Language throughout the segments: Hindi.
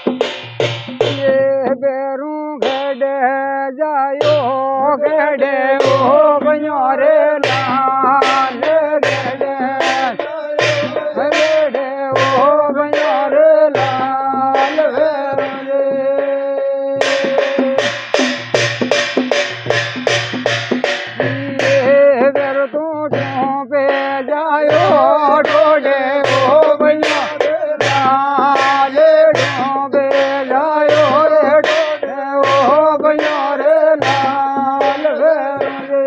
ये बेरू गड़े जायो गड़े ओ बन्योरे लाल गड़े गड़े ओ बन्योरे लाल गड़े ये बेरू तू पे जायो डोडे ओ बन्योरे लाल डोबे जायो रे डोडे ओ बन्योरे लाल गड़े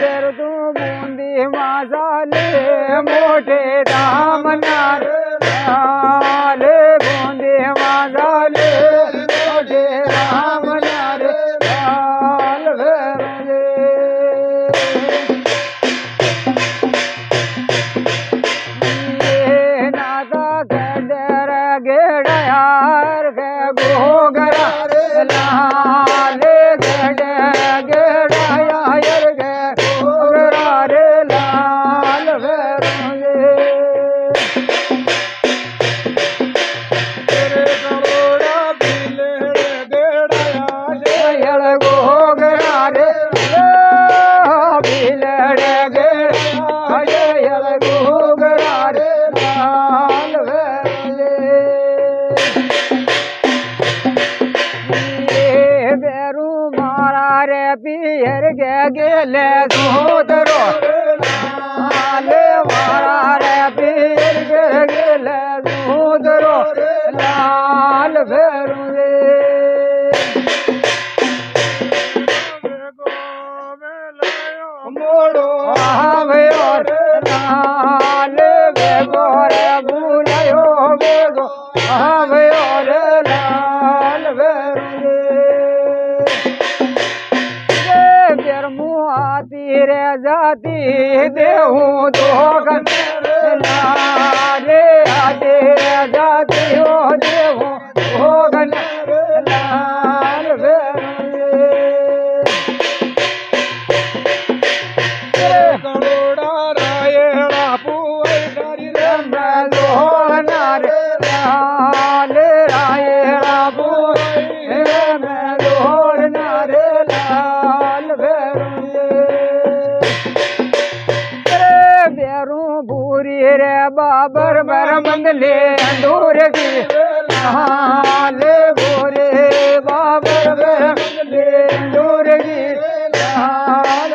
बेर तू बूंदी मासाले मोटे दाम नार लाले बूंदी मासाले मोटे दाम नार लाल गड़े ये नादा गडर गेड़ा यार गे गोगरा लाले गडे गेड़ा यार गे गोगरा रे लाल गड़े तेरे करोड़ा बिलड़े गेड़ा यार गोगरा रे बिलड़े गेड़ा यार गोगरा रे लाल गड़े ये बेरू मारा रे पियर गे गेले सोदरो लाले मारा रे पियर गे गेले सोदरो लाल बेरू मोड़ो आवयो लाल बेगो रे बुलायो बेगो आवयो रे लाल बेरू बेरमु आती रे जाती देहूँ दोगन लाले आते जाती हो देहूँ दोगन लाल बेरू करोड़ा रायड़ा पुअर डारी लोहना रे लाले रायड़ा पुअर लोहना रे लाल बेरू बूरी रे बाबर बर मंदले अंदूर की लाले बूरे बाबर बर मंदले अंदूर की लाल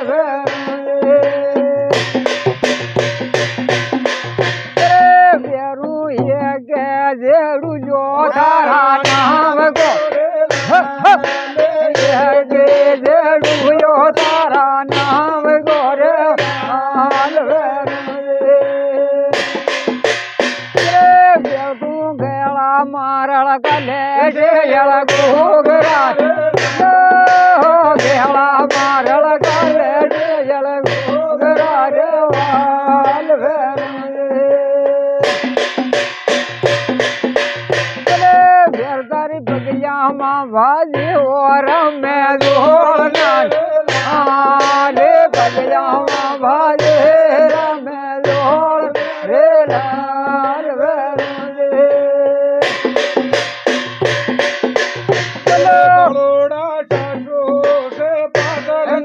बेरू ये गेजेड़ू जो तारा नाम को गेजेड़ू जो तारा नाम गोरे लाल बेरू गेला मारल गले जल गोगरा गेला मारल गले जल गोगरा रे लाल बेरदारी बगिया माँ भाजी और मैं जोड़ना आले बगिया माँ भाजी मैं जोड़ रे लाल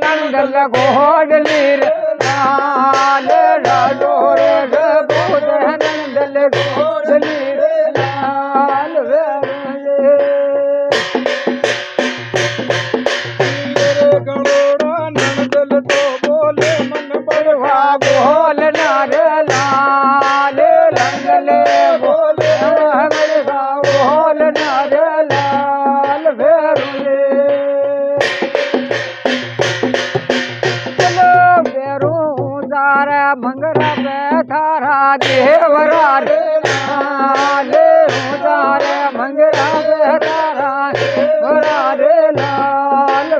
नंदल घोड़ली लाल डोर भूत नंदल घोड़ली लाल गड़ोड़ा नंदल तो बोले मन बड़वा बोल नार लाल नंदल बोले बड़वा बोल नार लाल बेरू तारा मंगरा बैठारा देवरा रे लाल तारा मंगरा बैठारा देवरा रे लाल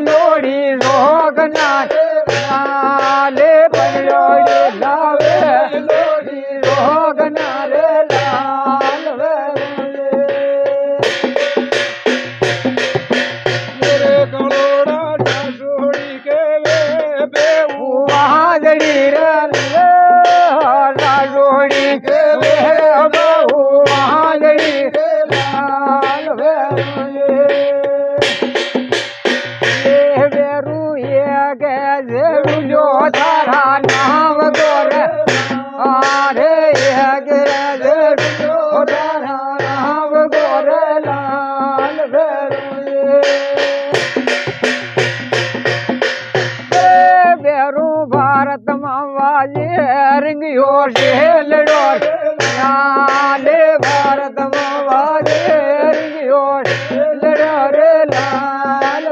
लोड़ी रोग नाले लाले पर लोड़ी लावे लोरी रोगना रे लाल वेरुए मेरे गलोड़ा डासोड़ी के वे बेऊ वाजड़ी रे राजोड़ी के वे बहु वाजड़ी रे लाल वेरुए वेरू ये गे जेरू जो तारा नाम गोर आरे ये गे जेरू जो तारा नाम गोर लाल बेरू भारत मावाजी रिंगियो शेल डोर लाले भारत मावाजी रिंगियो शेल डोर लाल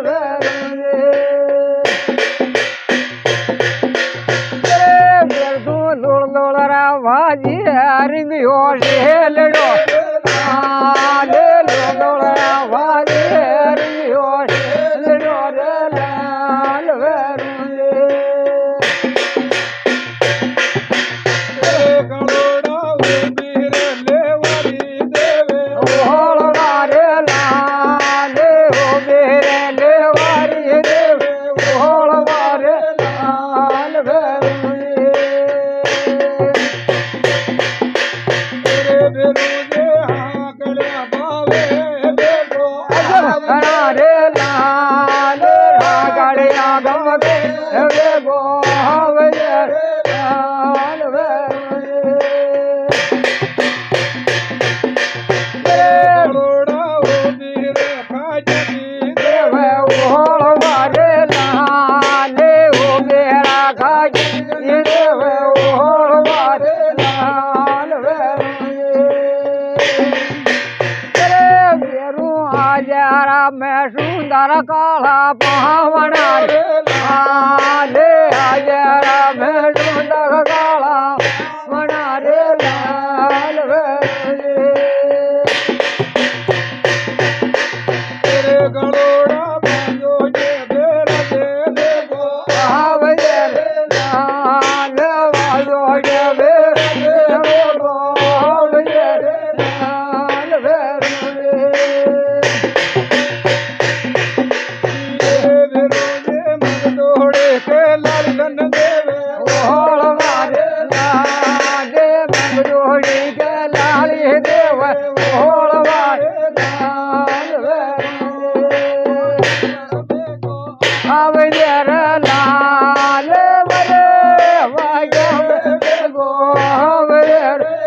भाजी रिंगियो शेल डोर लाले भाजी रिंगियो शेल डोर लाल गलोड़ा मेरे लेवारी देवे ओहळ वारे लाले ओ बेरे लेवारी देवे ओहळ वारे लाल वेरुए मेरे बेरुजे हाकड़े बावे बेगो खड़ा रे लाले गाड़िया गमके वे गो हवे लाल गलोड़ा मेरे खाजनी देवे ओहळ वारे लाले ओ बेरा गाजी देवे ओहळ वारे लाल बेरू आजारा में सुंदर काला पावना रे लाले आजारा में सुंदर काला पावना रे लाल मेरे गलोड़ा बाजो जे बेरा दे देगो बेरुजे मगदोड़े के लालन देवे लाल गो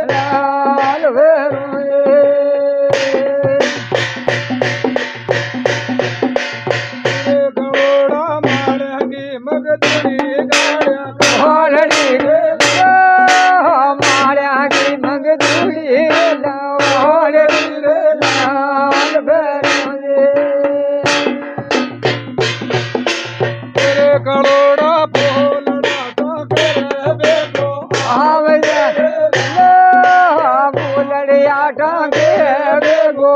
लाल गलोड़ा मारेगी मगदड़ी गाड़िया होलड़ी मारिया की मंगदूड़ी होलड़ी लाल तेरे गलोड़ा बोलना तो करे बेगो फूलड़िया टांगे गो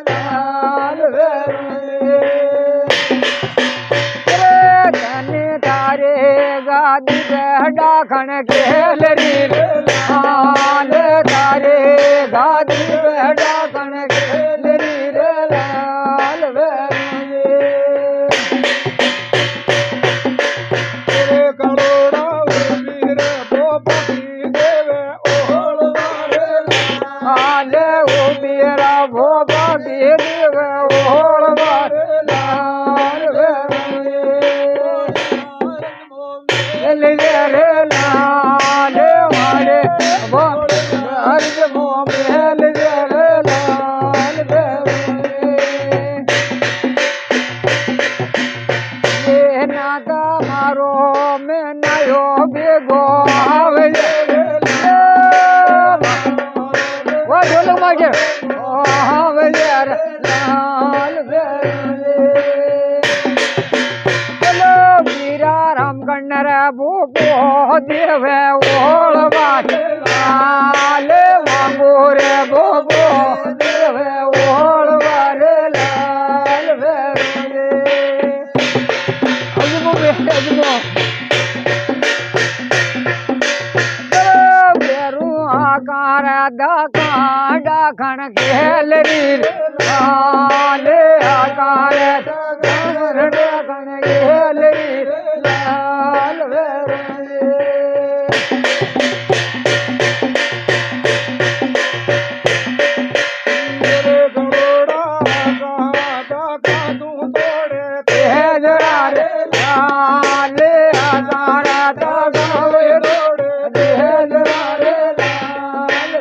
लाल धने तारे गादी डाखण खेल री लाल तारे गादी डाखण खेल री लाल तेरे गलोड़ा मेरे बोपी देवे ओहळ वारे लाल ओ मेरा भोबा देव ओहळ वारे लाल रे लाल वारे हर्ज मोमेल रे लाल ये नादा मारो में नयो बेगो वो ढोलक मागे लाल चलो मीरा राम कन्नर भूपो देवे ओळ लाल वांगोरे भूपो देवे ओळ लाल अजमो आकार डाखण खेलरी लाल आकार डाखण खेलरी लाल मेरे गलोड़ा का तू तोड़े तेजरा रे लाल आकार तोड़े तेजरा रे लाल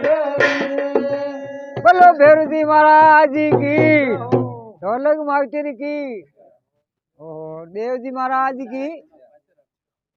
बोलो भेरुजी महाराज की ढोलक मास्टर की देव जी महाराज की